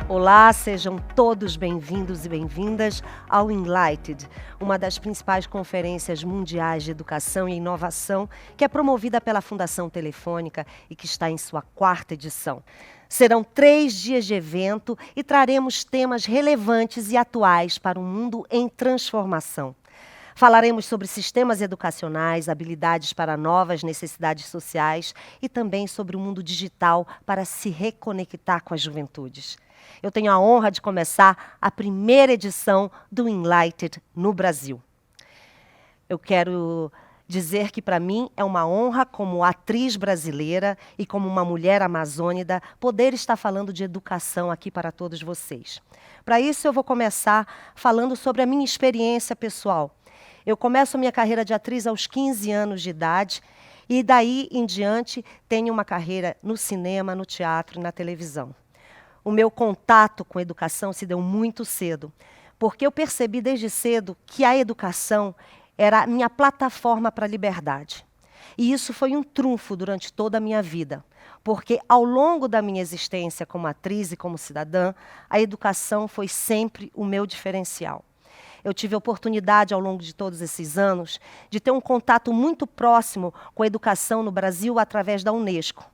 Olá, sejam todos bem-vindos e bem-vindas ao Enlighted, uma das principais conferências mundiais de educação e inovação que é promovida pela Fundação Telefônica e que está em sua 4ª edição. Serão 3 dias de evento e traremos temas relevantes e atuais para um mundo em transformação. Falaremos sobre sistemas educacionais, habilidades para novas necessidades sociais e também sobre o mundo digital para se reconectar com as juventudes. Eu tenho a honra de começar a 1ª edição do Enlighted no Brasil. Eu quero dizer que para mim é uma honra, como atriz brasileira e como uma mulher amazônica, poder estar falando de educação aqui para todos vocês. Para isso eu vou começar falando sobre a minha experiência pessoal. Eu começo a minha carreira de atriz aos 15 anos de idade e daí em diante tenho uma carreira no cinema, no teatro e na televisão. O meu contato com a educação se deu muito cedo, porque eu percebi desde cedo que a educação era a minha plataforma para a liberdade. E isso foi um trunfo durante toda a minha vida, porque ao longo da minha existência como atriz e como cidadã, a educação foi sempre o meu diferencial. Eu tive a oportunidade, ao longo de todos esses anos, de ter um contato muito próximo com a educação no Brasil através da Unesco.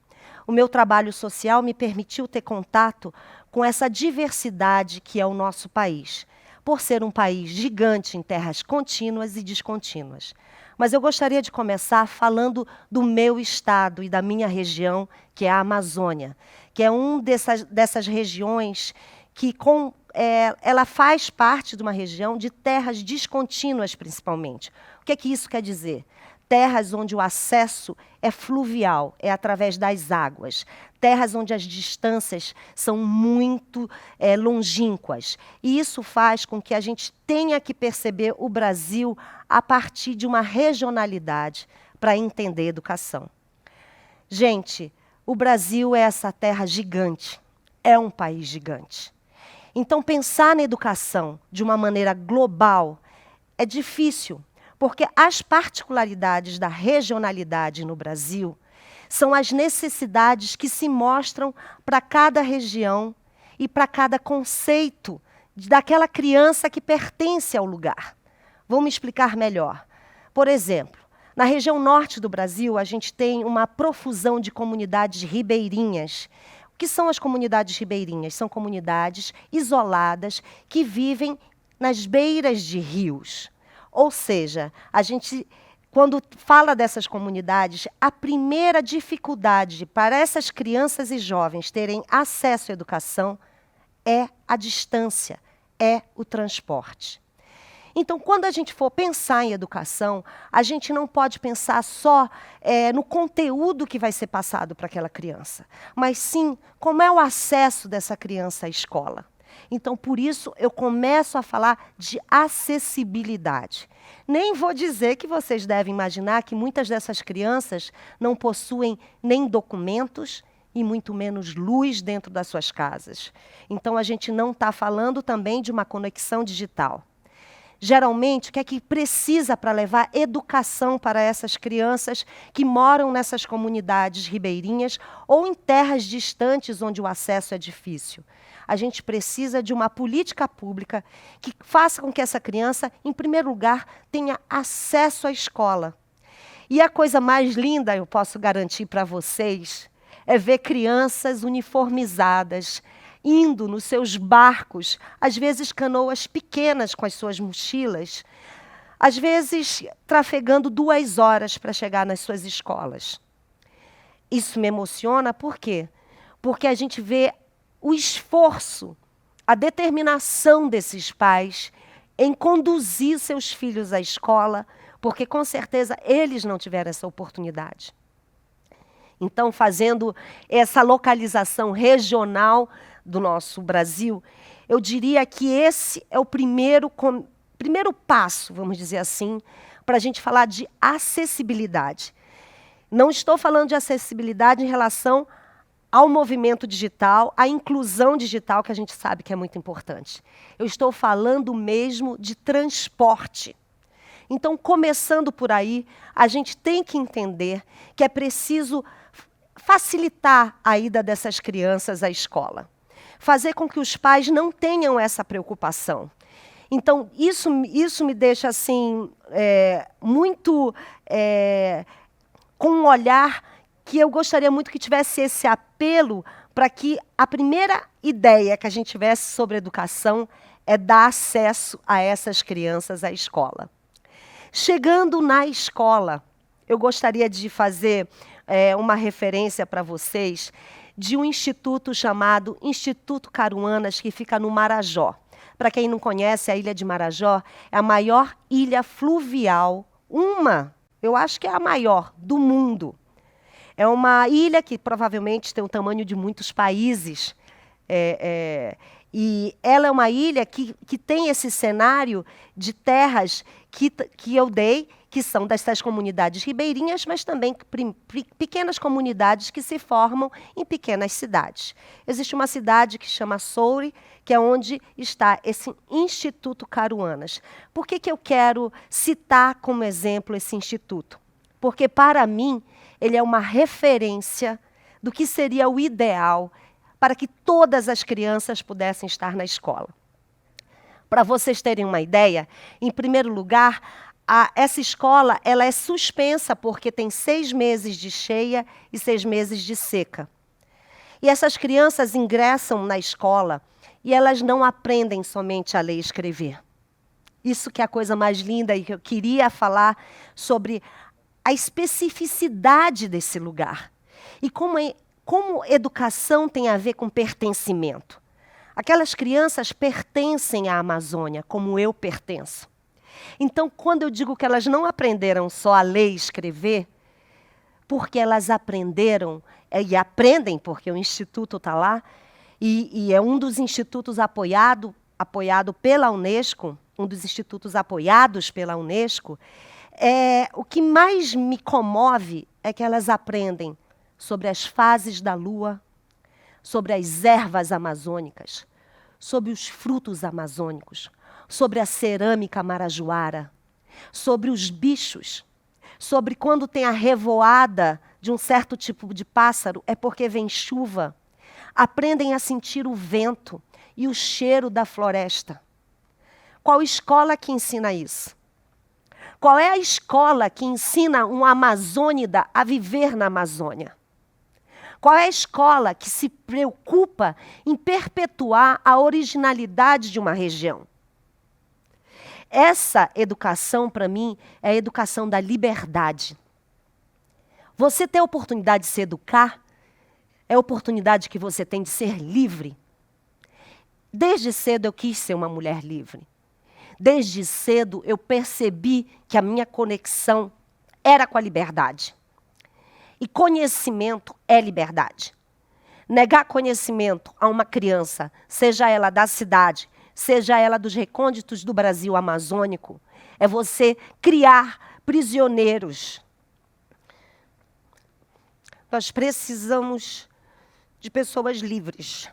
O meu trabalho social me permitiu ter contato com essa diversidade que é o nosso país, por ser um país gigante em terras contínuas e descontínuas. Mas eu gostaria de começar falando do meu estado e da minha região, que é a Amazônia, que é uma dessas regiões que ela faz parte de uma região de terras descontínuas, principalmente. O que é que isso quer dizer? Terras onde o acesso é fluvial, é através das águas. Terras onde as distâncias são muito longínquas. E isso faz com que a gente tenha que perceber o Brasil a partir de uma regionalidade para entender educação. Gente, o Brasil é essa terra gigante, é um país gigante. Então, pensar na educação de uma maneira global é difícil, porque as particularidades da regionalidade no Brasil são as necessidades que se mostram para cada região e para cada conceito daquela criança que pertence ao lugar. Vou me explicar melhor. Por exemplo, na região norte do Brasil, a gente tem uma profusão de comunidades ribeirinhas. O que são as comunidades ribeirinhas? São comunidades isoladas que vivem nas beiras de rios. Ou seja, a gente, quando fala dessas comunidades, a primeira dificuldade para essas crianças e jovens terem acesso à educação é a distância, é o transporte. Então, quando a gente for pensar em educação, a gente não pode pensar só no conteúdo que vai ser passado para aquela criança, mas sim como é o acesso dessa criança à escola. Então, por isso, eu começo a falar de acessibilidade. Nem vou dizer que vocês devem imaginar que muitas dessas crianças não possuem nem documentos e muito menos luz dentro das suas casas. Então, a gente não está falando também de uma conexão digital. Geralmente, o que é que precisa para levar educação para essas crianças que moram nessas comunidades ribeirinhas ou em terras distantes onde o acesso é difícil? A gente precisa de uma política pública que faça com que essa criança, em primeiro lugar, tenha acesso à escola. E a coisa mais linda, eu posso garantir para vocês, é ver crianças uniformizadas, indo nos seus barcos, às vezes canoas pequenas com as suas mochilas, às vezes trafegando 2 horas para chegar nas suas escolas. Isso me emociona, por quê? Porque a gente vê o esforço, a determinação desses pais em conduzir seus filhos à escola, porque com certeza eles não tiveram essa oportunidade. Então, fazendo essa localização regional do nosso Brasil, eu diria que esse é o primeiro passo, vamos dizer assim, para a gente falar de acessibilidade. Não estou falando de acessibilidade em relação ao movimento digital, à inclusão digital, que a gente sabe que é muito importante. Eu estou falando mesmo de transporte. Então, começando por aí, a gente tem que entender que é preciso facilitar a ida dessas crianças à escola. fazer com que os pais não tenham essa preocupação. Então, isso me deixa assim, muito com um olhar que eu gostaria muito que tivesse esse apelo para que a primeira ideia que a gente tivesse sobre educação é dar acesso a essas crianças à escola. Chegando na escola, eu gostaria de fazer uma referência para vocês de um instituto chamado Instituto Caruanas, que fica no Marajó. Para quem não conhece, a ilha de Marajó é a maior ilha fluvial, eu acho que é a maior do mundo. É uma ilha que provavelmente tem o tamanho de muitos países. E ela é uma ilha que tem esse cenário de terras que eu dei, que são dessas comunidades ribeirinhas, mas também pequenas comunidades que se formam em pequenas cidades. Existe uma cidade que chama Soure, que é onde está esse Instituto Caruanas. Por que eu quero citar como exemplo esse instituto? Porque, para mim, ele é uma referência do que seria o ideal para que todas as crianças pudessem estar na escola. Para vocês terem uma ideia, em primeiro lugar, essa escola ela é suspensa porque tem 6 meses de cheia e 6 meses de seca. E essas crianças ingressam na escola e elas não aprendem somente a ler e escrever. Isso que é a coisa mais linda e que eu queria falar sobre a especificidade desse lugar. E como educação tem a ver com pertencimento. Aquelas crianças pertencem à Amazônia, como eu pertenço. Então, quando eu digo que elas não aprenderam só a ler e escrever, porque elas aprenderam, e aprendem, porque o Instituto está lá, e é um dos institutos apoiado pela Unesco, um dos institutos apoiados pela Unesco, o que mais me comove é que elas aprendem sobre as fases da lua, sobre as ervas amazônicas, sobre os frutos amazônicos, sobre a cerâmica marajoara, sobre os bichos, sobre quando tem a revoada de um certo tipo de pássaro, é porque vem chuva. Aprendem a sentir o vento e o cheiro da floresta. Qual escola que ensina isso? Qual é a escola que ensina um amazônida a viver na Amazônia? Qual é a escola que se preocupa em perpetuar a originalidade de uma região? Essa educação, para mim, é a educação da liberdade. Você ter a oportunidade de se educar é a oportunidade que você tem de ser livre. Desde cedo eu quis ser uma mulher livre. Desde cedo eu percebi que a minha conexão era com a liberdade. E conhecimento é liberdade. Negar conhecimento a uma criança, seja ela da cidade, seja ela dos recônditos do Brasil amazônico, é você criar prisioneiros. Nós precisamos de pessoas livres.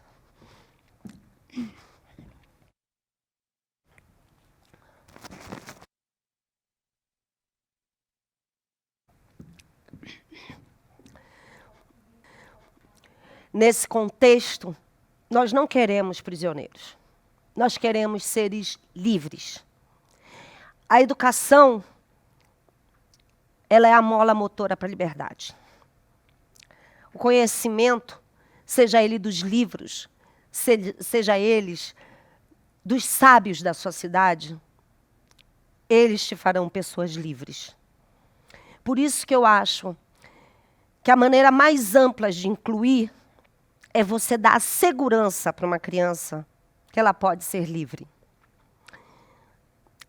Nesse contexto, nós não queremos prisioneiros. Nós queremos seres livres. A educação, ela é a mola motora para a liberdade. O conhecimento, seja ele dos livros, seja eles dos sábios da sua cidade, eles te farão pessoas livres. Por isso que eu acho que a maneira mais ampla de incluir é você dar a segurança para uma criança que ela pode ser livre.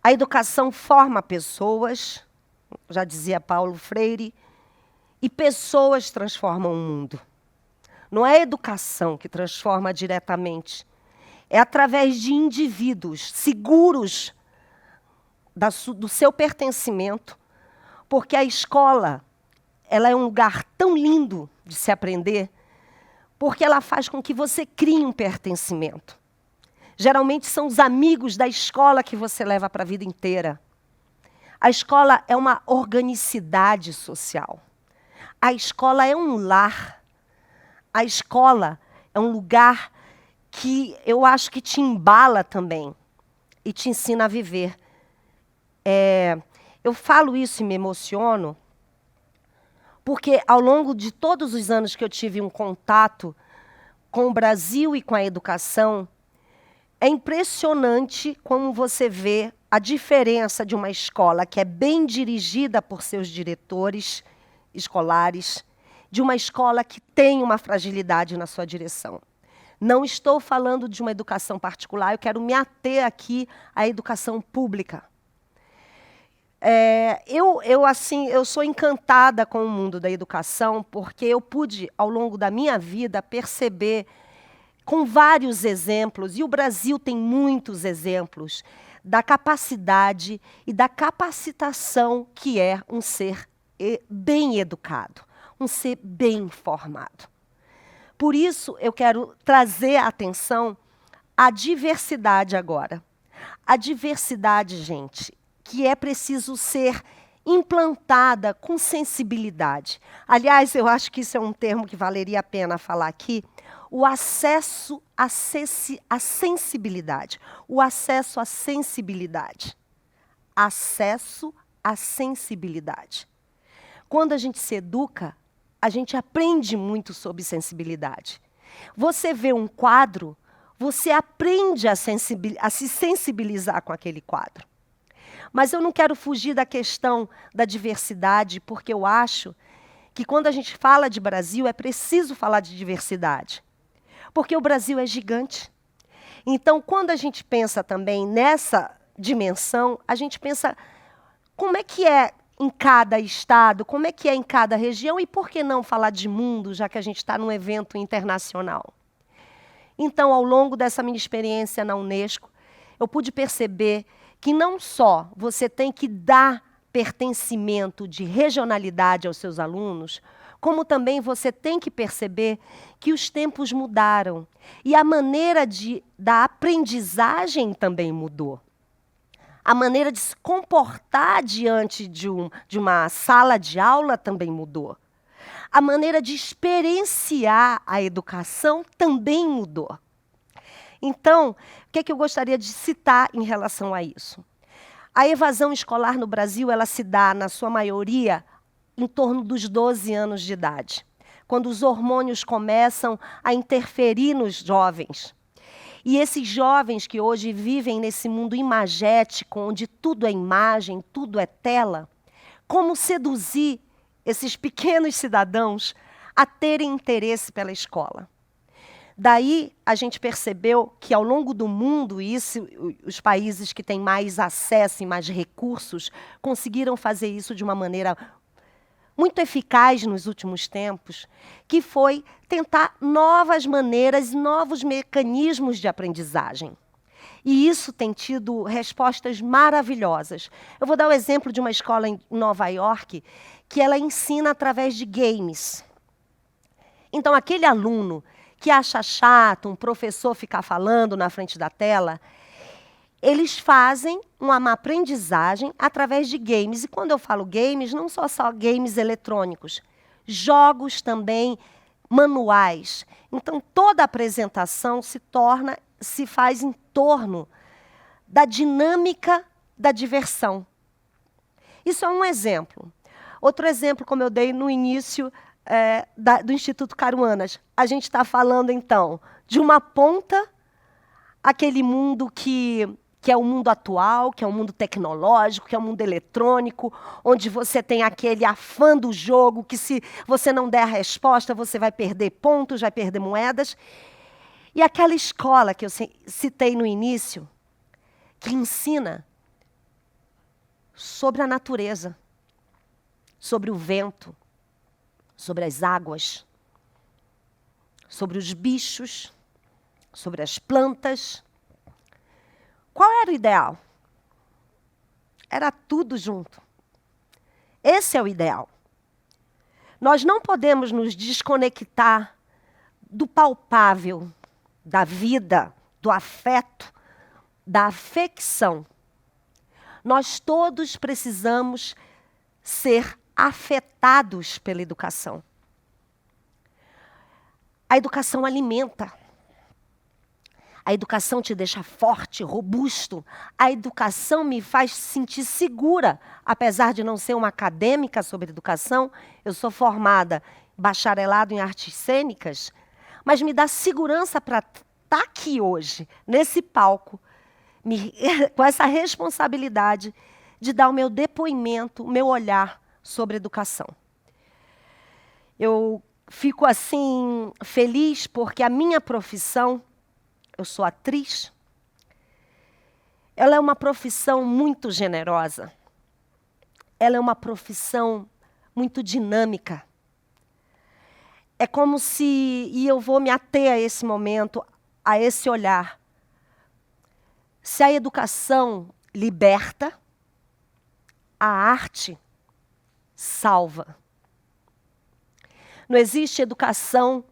A educação forma pessoas, já dizia Paulo Freire, e pessoas transformam o mundo. Não é a educação que transforma diretamente, é através de indivíduos seguros do seu pertencimento, porque a escola ela é um lugar tão lindo de se aprender, porque ela faz com que você crie um pertencimento. Geralmente são os amigos da escola que você leva para a vida inteira. A escola é uma organicidade social. A escola é um lar. A escola é um lugar que eu acho que te embala também e te ensina a viver. Eu falo isso e me emociono, porque ao longo de todos os anos que eu tive um contato com o Brasil e com a educação, é impressionante como você vê a diferença de uma escola que é bem dirigida por seus diretores escolares, de uma escola que tem uma fragilidade na sua direção. Não estou falando de uma educação particular, eu quero me ater aqui à educação pública. Eu sou encantada com o mundo da educação, porque eu pude, ao longo da minha vida, perceber com vários exemplos, e o Brasil tem muitos exemplos, da capacidade e da capacitação que é um ser bem educado, um ser bem formado. Por isso, eu quero trazer a atenção à diversidade agora. A diversidade, gente, que é preciso ser implantada com sensibilidade. Aliás, eu acho que isso é um termo que valeria a pena falar aqui, o acesso à sensibilidade. O acesso à sensibilidade. Acesso à sensibilidade. Quando a gente se educa, a gente aprende muito sobre sensibilidade. Você vê um quadro, você aprende a se sensibilizar com aquele quadro. Mas eu não quero fugir da questão da diversidade, porque eu acho que quando a gente fala de Brasil, é preciso falar de diversidade. Porque o Brasil é gigante. Então, quando a gente pensa também nessa dimensão, a gente pensa como é que é em cada estado, como é que é em cada região, e por que não falar de mundo, já que a gente está num evento internacional. Então, ao longo dessa minha experiência na Unesco, eu pude perceber que não só você tem que dar pertencimento de regionalidade aos seus alunos, como também você tem que perceber que os tempos mudaram e a maneira da aprendizagem também mudou. A maneira de se comportar diante de uma sala de aula também mudou. A maneira de experienciar a educação também mudou. Então, o que é que eu gostaria de citar em relação a isso? A evasão escolar no Brasil, ela se dá, na sua maioria, em torno dos 12 anos de idade, quando os hormônios começam a interferir nos jovens. E esses jovens que hoje vivem nesse mundo imagético, onde tudo é imagem, tudo é tela, como seduzir esses pequenos cidadãos a terem interesse pela escola? Daí, a gente percebeu que, ao longo do mundo, os países que têm mais acesso e mais recursos conseguiram fazer isso de uma maneira muito eficaz nos últimos tempos, que foi tentar novas maneiras, novos mecanismos de aprendizagem. E isso tem tido respostas maravilhosas. Eu vou dar o exemplo de uma escola em Nova York, que ela ensina através de games. Então, aquele aluno que acha chato um professor ficar falando na frente da tela, eles fazem uma aprendizagem através de games. E quando eu falo games, não são só games eletrônicos, jogos também manuais. Então, toda a apresentação se faz em torno da dinâmica da diversão. Isso é um exemplo. Outro exemplo, como eu dei no início do Instituto Caruanas. A gente está falando, então, de uma ponta, aquele mundo que é o mundo atual, que é o mundo tecnológico, que é o mundo eletrônico, onde você tem aquele afã do jogo, que se você não der a resposta, você vai perder pontos, vai perder moedas. E aquela escola que eu citei no início, que ensina sobre a natureza, sobre o vento, sobre as águas, sobre os bichos, sobre as plantas. Qual era o ideal? Era tudo junto. Esse é o ideal. Nós não podemos nos desconectar do palpável, da vida, do afeto, da afecção. Nós todos precisamos ser afetados pela educação. A educação alimenta. A educação te deixa forte, robusto. A educação me faz sentir segura. Apesar de não ser uma acadêmica sobre educação, eu sou formada bacharelado em artes cênicas, mas me dá segurança para estar aqui hoje, nesse palco, com essa responsabilidade de dar o meu depoimento, o meu olhar sobre educação. Eu fico assim feliz porque a minha profissão, eu sou atriz, ela é uma profissão muito generosa. Ela é uma profissão muito dinâmica. É como se, e eu vou me ater a esse momento, a esse olhar. Se a educação liberta, a arte salva. Não existe educação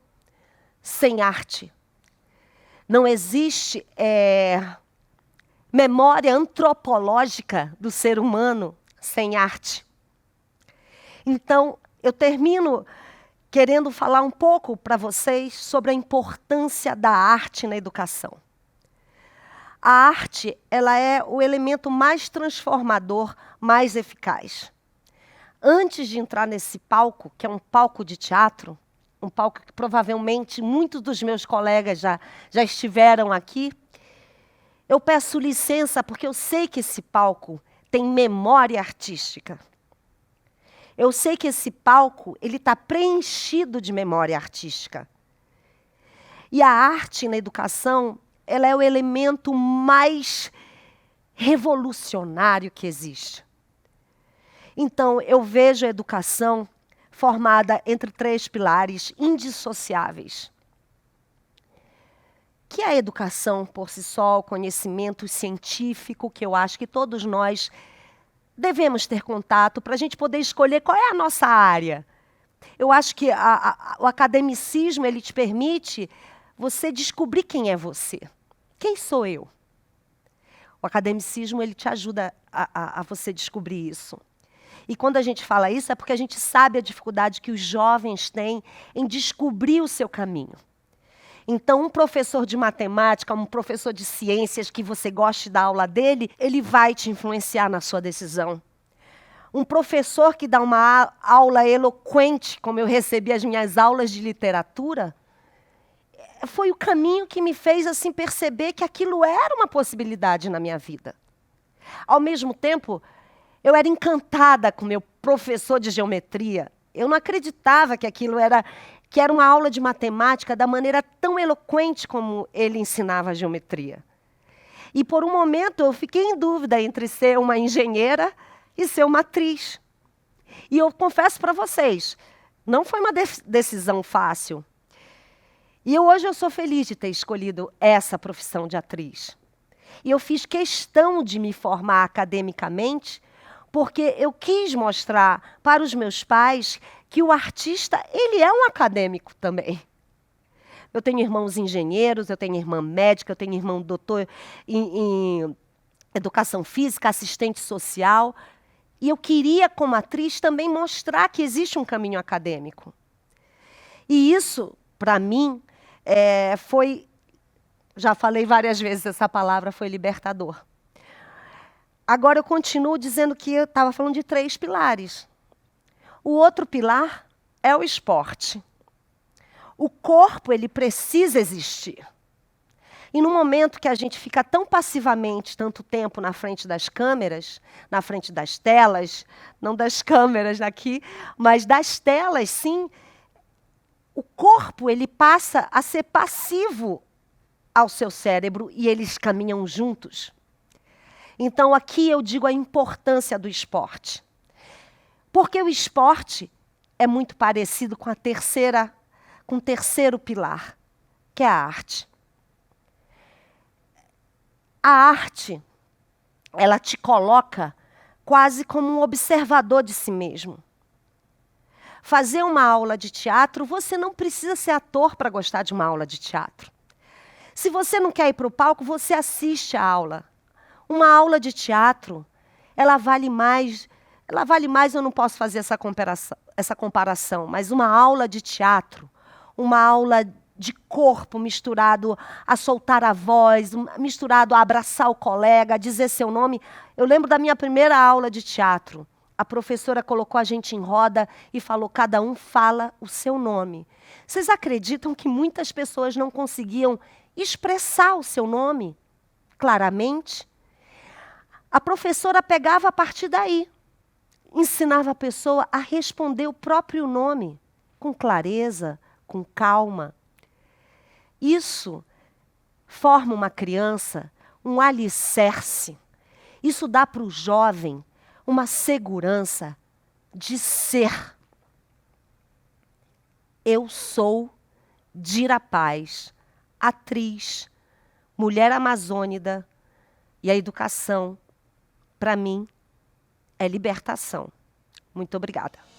sem arte. Não existe memória antropológica do ser humano sem arte. Então, eu termino querendo falar um pouco para vocês sobre a importância da arte na educação. A arte, ela é o elemento mais transformador, mais eficaz. Antes de entrar nesse palco, que é um palco de teatro, um palco que provavelmente muitos dos meus colegas já estiveram aqui, eu peço licença porque eu sei que esse palco tem memória artística. Eu sei que esse palco ele está preenchido de memória artística. E a arte na educação, ela é o elemento mais revolucionário que existe. Então, eu vejo a educação formada entre 3 pilares indissociáveis. Que é a educação por si só, o conhecimento científico, que eu acho que todos nós devemos ter contato para a gente poder escolher qual é a nossa área. Eu acho que o academicismo ele te permite você descobrir quem é você. Quem sou eu? O academicismo ele te ajuda a você descobrir isso. E quando a gente fala isso, é porque a gente sabe a dificuldade que os jovens têm em descobrir o seu caminho. Então, um professor de matemática, um professor de ciências que você goste da aula dele, ele vai te influenciar na sua decisão. Um professor que dá uma aula eloquente, como eu recebi as minhas aulas de literatura, foi o caminho que me fez assim perceber que aquilo era uma possibilidade na minha vida. Ao mesmo tempo, eu era encantada com meu professor de geometria. Eu não acreditava que aquilo era uma aula de matemática da maneira tão eloquente como ele ensinava a geometria. E por um momento eu fiquei em dúvida entre ser uma engenheira e ser uma atriz. E eu confesso para vocês, não foi uma decisão fácil. E hoje eu sou feliz de ter escolhido essa profissão de atriz. E eu fiz questão de me formar academicamente, porque eu quis mostrar para os meus pais que o artista, ele é um acadêmico também. Eu tenho irmãos engenheiros, eu tenho irmã médica, eu tenho irmão doutor em educação física, assistente social. E eu queria, como atriz, também mostrar que existe um caminho acadêmico. E isso, para mim, foi... Já falei várias vezes essa palavra, foi libertador. Agora eu continuo dizendo que eu estava falando de 3 pilares. O outro pilar é o esporte. O corpo, ele precisa existir. E no momento que a gente fica tão passivamente, tanto tempo na frente das câmeras, na frente das telas, não das câmeras daqui, mas das telas, sim, o corpo, ele passa a ser passivo ao seu cérebro e eles caminham juntos. Então, aqui eu digo a importância do esporte. Porque o esporte é muito parecido com o terceiro pilar, que é a arte. A arte, ela te coloca quase como um observador de si mesmo. Fazer uma aula de teatro, você não precisa ser ator para gostar de uma aula de teatro. Se você não quer ir para o palco, você assiste a aula. Uma aula de teatro, ela vale mais, eu não posso fazer essa comparação, mas uma aula de teatro, uma aula de corpo misturado a soltar a voz, misturado a abraçar o colega, a dizer seu nome. Eu lembro da minha primeira aula de teatro. A professora colocou a gente em roda e falou, cada um fala o seu nome. Vocês acreditam que muitas pessoas não conseguiam expressar o seu nome claramente? A professora pegava a partir daí, ensinava a pessoa a responder o próprio nome, com clareza, com calma. Isso forma uma criança, um alicerce. Isso dá para o jovem uma segurança de ser. Eu sou Dira Paz, atriz, mulher amazônida, e a educação, para mim, é libertação. Muito obrigada.